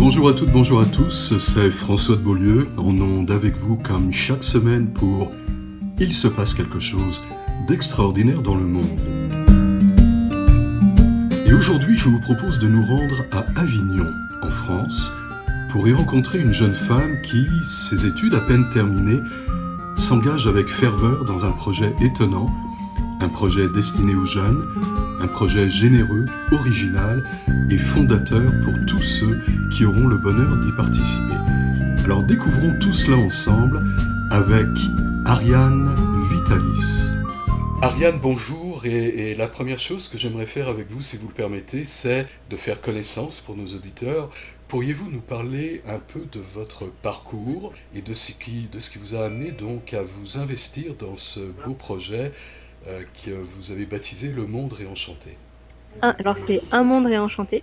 Bonjour à toutes, bonjour à tous, c'est François de Beaulieu, en onde avec vous comme chaque semaine pour Il se passe quelque chose d'extraordinaire dans le monde. Et aujourd'hui, je vous propose de nous rendre à Avignon, en France, pour y rencontrer une jeune femme qui, ses études à peine terminées, s'engage avec ferveur dans un projet étonnant, un projet destiné aux jeunes, un projet généreux, original et fondateur pour tous ceux qui auront le bonheur d'y participer. Alors découvrons tout cela ensemble avec Ariane Vitalis. Ariane, bonjour, et la première chose que j'aimerais faire avec vous, si vous le permettez, c'est de faire connaissance pour nos auditeurs. Pourriez-vous nous parler un peu de votre parcours et de ce qui vous a amené donc à vous investir dans ce beau projet que vous avez baptisé Le Monde Réenchanté? Alors c'est Un monde réenchanté.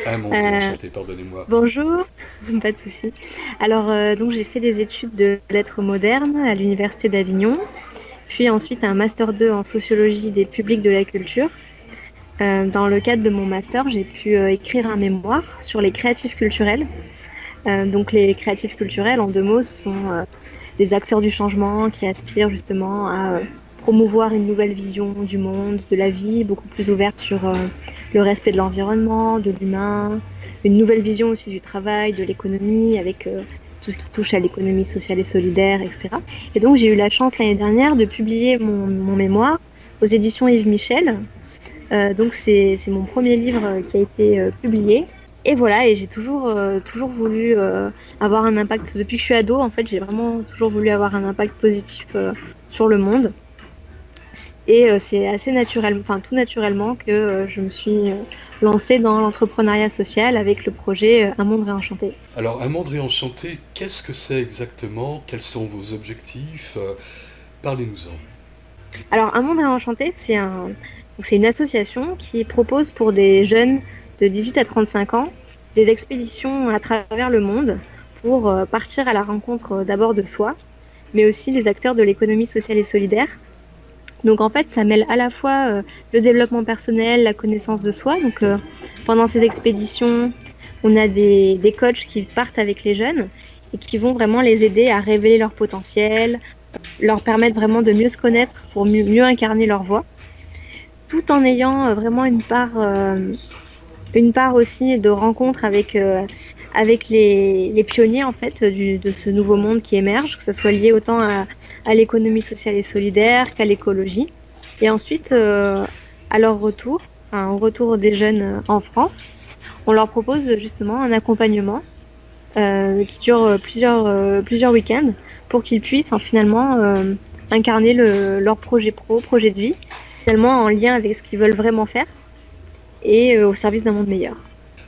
Un monde réenchanté, pardonnez-moi. Bonjour, pas de souci. Alors donc j'ai fait des études de lettres modernes à l'université d'Avignon, puis ensuite un master 2 en sociologie des publics de la culture. Dans le cadre de mon master, j'ai pu écrire un mémoire sur les créatifs culturels. Donc les créatifs culturels, en deux mots, sont des acteurs du changement qui aspirent justement à promouvoir une nouvelle vision du monde, de la vie, beaucoup plus ouverte sur le respect de l'environnement, de l'humain, une nouvelle vision aussi du travail, de l'économie, avec tout ce qui touche à l'économie sociale et solidaire, etc. Et donc j'ai eu la chance l'année dernière de publier mon mémoire aux éditions Yves Michel. Donc c'est mon premier livre qui a été publié. Et voilà, et j'ai toujours voulu avoir un impact. Depuis que je suis ado, en fait, j'ai vraiment toujours voulu avoir un impact positif sur le monde. Et c'est assez tout naturellement que je me suis lancée dans l'entrepreneuriat social avec le projet Un monde réenchanté. Alors, Un monde réenchanté, qu'est-ce que c'est exactement? Quels sont vos objectifs? Parlez-nous-en. Alors, Un monde réenchanté, c'est une association qui propose pour des jeunes de 18 à 35 ans des expéditions à travers le monde pour partir à la rencontre d'abord de soi, mais aussi des acteurs de l'économie sociale et solidaire. Donc en fait, ça mêle à la fois le développement personnel, la connaissance de soi. Donc pendant ces expéditions, on a des coachs qui partent avec les jeunes et qui vont vraiment les aider à révéler leur potentiel, leur permettre vraiment de mieux se connaître pour mieux incarner leur voix, tout en ayant vraiment une part aussi de rencontre avec les pionniers en fait de ce nouveau monde qui émerge, que ce soit lié autant à l'économie sociale et solidaire qu'à l'écologie. Et ensuite, à leur retour, au retour des jeunes en France, on leur propose justement un accompagnement qui dure plusieurs week-ends pour qu'ils puissent finalement incarner leur projet projet de vie, finalement en lien avec ce qu'ils veulent vraiment faire et au service d'un monde meilleur.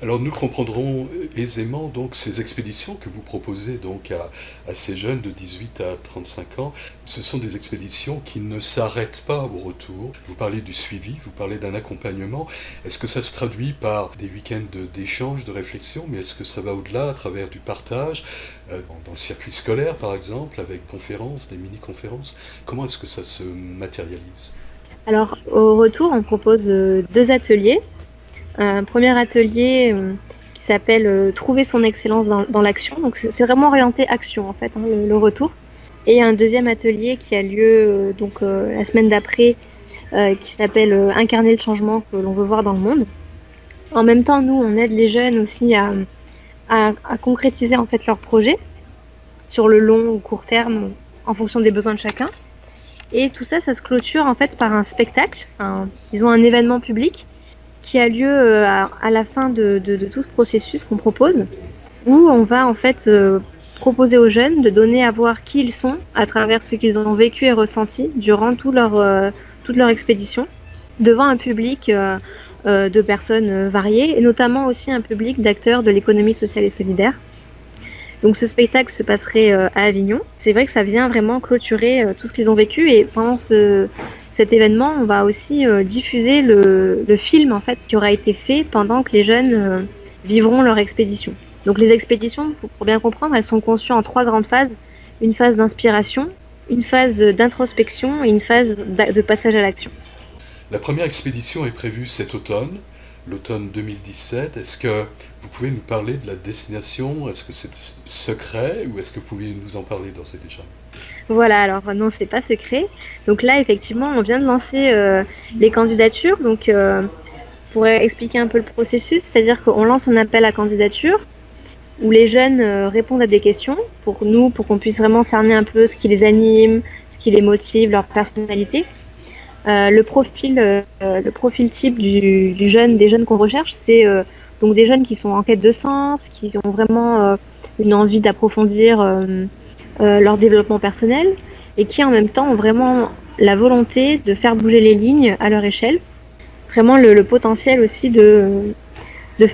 Alors, nous comprendrons aisément donc ces expéditions que vous proposez donc à ces jeunes de 18 à 35 ans. Ce sont des expéditions qui ne s'arrêtent pas au retour. Vous parlez du suivi, vous parlez d'un accompagnement. Est-ce que ça se traduit par des week-ends d'échange, de réflexion, mais est-ce que ça va au-delà à travers du partage, dans le circuit scolaire par exemple, avec conférences, des mini-conférences? Comment est-ce que ça se matérialise? Alors, au retour, on propose deux ateliers. Un premier atelier qui s'appelle Trouver son excellence dans l'action. Donc, c'est vraiment orienté action, en fait, le retour. Et un deuxième atelier qui a lieu la semaine d'après, qui s'appelle Incarner le changement que l'on veut voir dans le monde. En même temps, nous, on aide les jeunes aussi à concrétiser en fait leurs projets sur le long ou court terme en fonction des besoins de chacun. Et tout ça, ça se clôture en fait par un spectacle, disons un événement public qui a lieu à la fin de tout ce processus qu'on propose, où on va en fait proposer aux jeunes de donner à voir qui ils sont à travers ce qu'ils ont vécu et ressenti durant toute leur expédition, devant un public de personnes variées, et notamment aussi un public d'acteurs de l'économie sociale et solidaire. Donc ce spectacle se passerait à Avignon. C'est vrai que ça vient vraiment clôturer tout ce qu'ils ont vécu, et pendant cet événement, on va aussi diffuser le film en fait qui aura été fait pendant que les jeunes vivront leur expédition. Donc les expéditions, pour bien comprendre, elles sont conçues en trois grandes phases. Une phase d'inspiration, une phase d'introspection et une phase de passage à l'action. La première expédition est prévue cet automne. l'automne 2017. Est-ce que vous pouvez nous parler de la destination? Est-ce que c'est secret ou est-ce que vous pouvez nous en parler d'ores et déjà? Voilà, alors non, c'est pas secret. Donc là, effectivement, on vient de lancer les candidatures. Donc, pour expliquer un peu le processus, c'est-à-dire qu'on lance un appel à candidature où les jeunes répondent à des questions pour nous, pour qu'on puisse vraiment cerner un peu ce qui les anime, ce qui les motive, leur personnalité. Le profil type du jeune, des jeunes qu'on recherche, c'est donc des jeunes qui sont en quête de sens, qui ont vraiment une envie d'approfondir leur développement personnel et qui en même temps ont vraiment la volonté de faire bouger les lignes à leur échelle. Vraiment le potentiel aussi de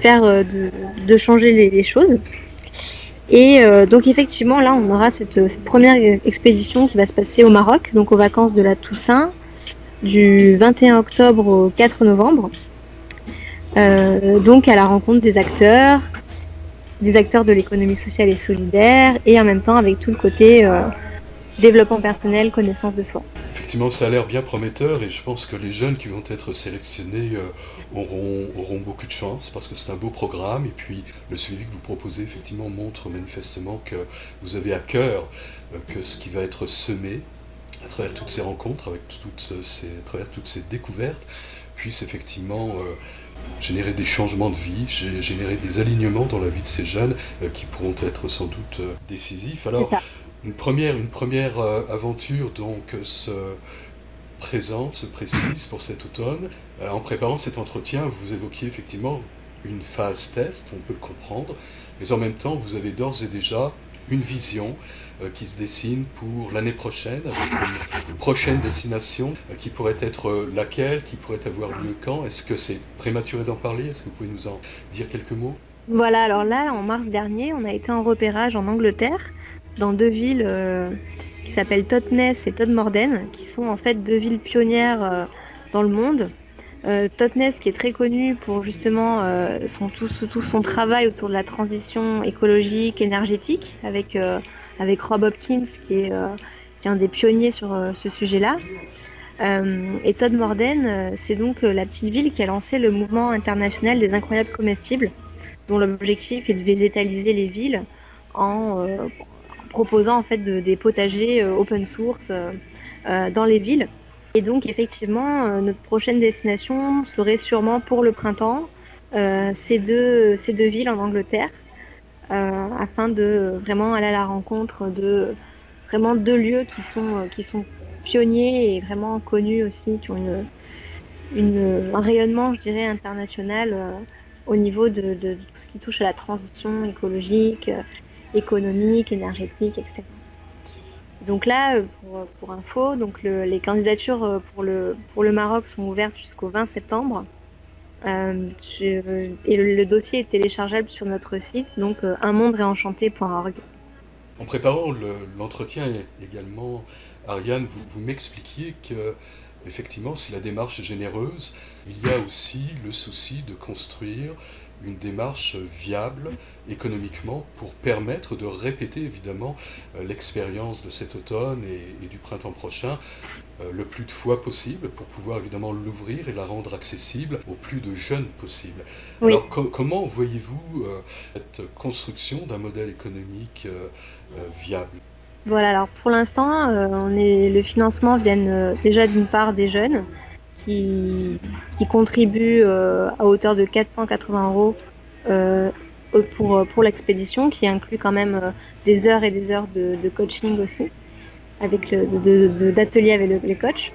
faire de changer les choses. Et donc effectivement là on aura cette première expédition qui va se passer au Maroc, donc aux vacances de la Toussaint, du 21 octobre au 4 novembre, donc à la rencontre des acteurs de l'économie sociale et solidaire, et en même temps avec tout le côté développement personnel, connaissance de soi. Effectivement, ça a l'air bien prometteur et je pense que les jeunes qui vont être sélectionnés auront beaucoup de chance parce que c'est un beau programme et puis le suivi que vous proposez effectivement montre manifestement que vous avez à cœur que ce qui va être semé à travers toutes ces rencontres, à travers toutes ces découvertes, puisse effectivement générer des changements de vie, générer des alignements dans la vie de ces jeunes qui pourront être sans doute décisifs. Alors, une première aventure donc se présente, se précise pour cet automne. En préparant cet entretien, vous évoquiez effectivement une phase test, on peut le comprendre, mais en même temps, vous avez d'ores et déjà une vision qui se dessine pour l'année prochaine, avec une prochaine destination qui pourrait être laquelle, qui pourrait avoir lieu quand. Est-ce que c'est prématuré d'en parler? Est-ce que vous pouvez nous en dire quelques mots? Voilà, alors là, en mars dernier, on a été en repérage en Angleterre, dans deux villes qui s'appellent Totnes et Todmorden, qui sont en fait deux villes pionnières dans le monde. Totnes, qui est très connu pour justement tout son travail autour de la transition écologique, énergétique, avec Rob Hopkins, qui est un des pionniers sur ce sujet-là. Et Todmorden, c'est donc la petite ville qui a lancé le mouvement international des incroyables comestibles, dont l'objectif est de végétaliser les villes en proposant en fait des potagers open source dans les villes. Et donc effectivement, notre prochaine destination serait sûrement pour le printemps ces deux villes en Angleterre, afin de vraiment aller à la rencontre de vraiment deux lieux qui sont pionniers et vraiment connus aussi, qui ont un rayonnement, je dirais, international au niveau de tout ce qui touche à la transition écologique, économique, énergétique, etc. Donc là, pour info, donc les candidatures pour le Maroc sont ouvertes jusqu'au 20 septembre. Et le dossier est téléchargeable sur notre site, donc unmonderéenchanté.org. En préparant l'entretien également, Ariane, vous m'expliquiez que, effectivement, si la démarche est généreuse, il y a aussi le souci de construire une démarche viable économiquement pour permettre de répéter évidemment l'expérience de cet automne et du printemps prochain le plus de fois possible pour pouvoir évidemment l'ouvrir et la rendre accessible au plus de jeunes possible. Oui. Alors comment voyez-vous cette construction d'un modèle économique viable? Voilà, alors pour l'instant, le financement vient déjà d'une part des jeunes qui contribuent à hauteur de 480 euros pour l'expédition, qui inclut quand même des heures et des heures de coaching aussi, d'ateliers avec les coachs.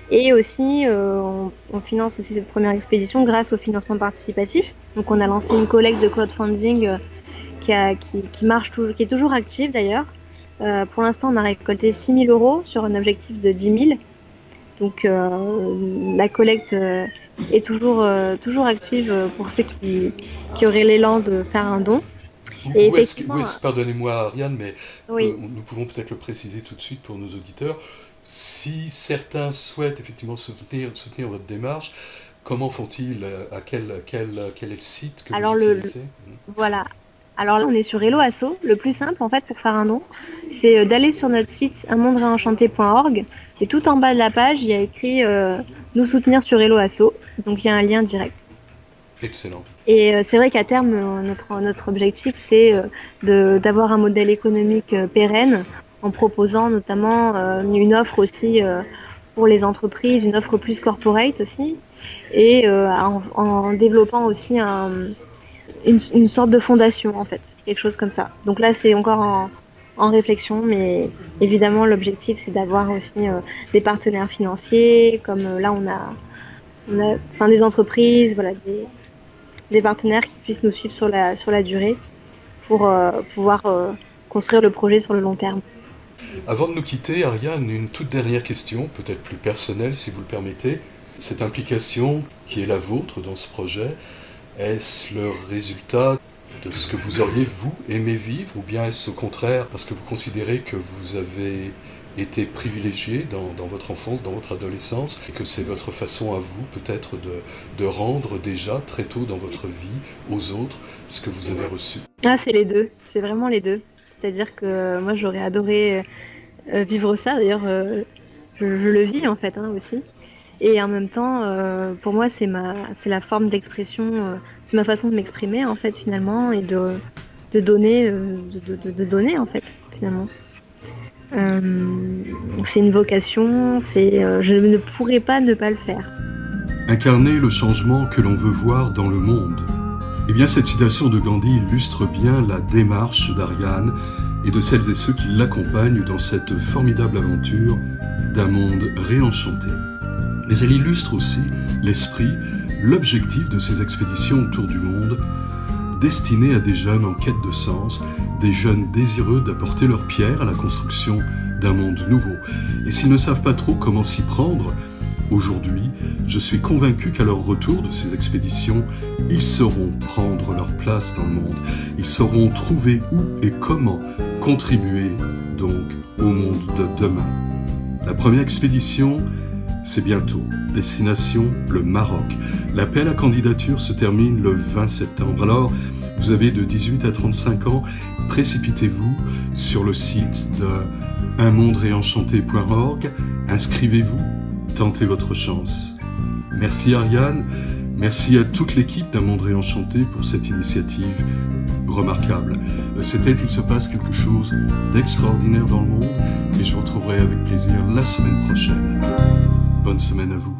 Et aussi, on finance aussi cette première expédition grâce au financement participatif. Donc on a lancé une collecte de crowdfunding qui marche toujours, qui est toujours active d'ailleurs. Pour l'instant, on a récolté 6 000 euros sur un objectif de 10 000. Donc la collecte est toujours active pour ceux qui auraient l'élan de faire un don. Et effectivement, Pardonnez-moi Ariane, mais oui. nous pouvons peut-être le préciser tout de suite pour nos auditeurs, si certains souhaitent effectivement soutenir votre démarche, comment font-ils? Quel est le site que vous utilisez? Voilà. Alors là, on est sur Hello Asso. Le plus simple, en fait, pour faire un don, c'est d'aller sur notre site unmonderéenchanté.org et tout en bas de la page, il y a écrit nous soutenir sur Hello Asso. Donc il y a un lien direct. Excellent. Et c'est vrai qu'à terme, notre objectif, c'est d'avoir un modèle économique pérenne en proposant notamment une offre aussi pour les entreprises, une offre plus corporate aussi, et en développant aussi une sorte de fondation en fait, quelque chose comme ça. Donc là, c'est encore en réflexion, mais évidemment, l'objectif, c'est d'avoir aussi des partenaires financiers, comme là, enfin, des entreprises, voilà, des partenaires qui puissent nous suivre sur la durée pour pouvoir construire le projet sur le long terme. Avant de nous quitter, Ariane, une toute dernière question, peut-être plus personnelle si vous le permettez. Cette implication qui est la vôtre dans ce projet, est-ce le résultat de ce que vous auriez, vous, aimé vivre, ou bien est-ce au contraire parce que vous considérez que vous avez été privilégié dans votre enfance, dans votre adolescence, et que c'est votre façon à vous peut-être de rendre déjà très tôt dans votre vie aux autres ce que vous avez reçu? Ah, c'est les deux, c'est vraiment les deux. C'est-à-dire que moi, j'aurais adoré vivre ça. D'ailleurs, je le vis en fait hein, aussi. Et en même temps, pour moi, c'est la forme d'expression, c'est ma façon de m'exprimer en fait finalement et de donner, de donner en fait finalement. C'est une vocation, je ne pourrais pas ne pas le faire. Incarner le changement que l'on veut voir dans le monde. Eh bien, cette citation de Gandhi illustre bien la démarche d'Ariane et de celles et ceux qui l'accompagnent dans cette formidable aventure d'un monde réenchanté. Mais elle illustre aussi l'esprit, l'objectif de ces expéditions autour du monde, destinées à des jeunes en quête de sens, des jeunes désireux d'apporter leur pierre à la construction d'un monde nouveau. Et s'ils ne savent pas trop comment s'y prendre, aujourd'hui, je suis convaincu qu'à leur retour de ces expéditions, ils sauront prendre leur place dans le monde. Ils sauront trouver où et comment contribuer donc au monde de demain. La première expédition, c'est bientôt. Destination, le Maroc. L'appel à candidature se termine le 20 septembre. Alors, vous avez de 18 à 35 ans, précipitez-vous sur le site de unmonderéenchanté.org, inscrivez-vous, tentez votre chance. Merci Ariane, merci à toute l'équipe d'Un Monde Réenchanté pour cette initiative remarquable. C'était Il se passe quelque chose d'extraordinaire dans le monde et je vous retrouverai avec plaisir la semaine prochaine. Bonne semaine à vous.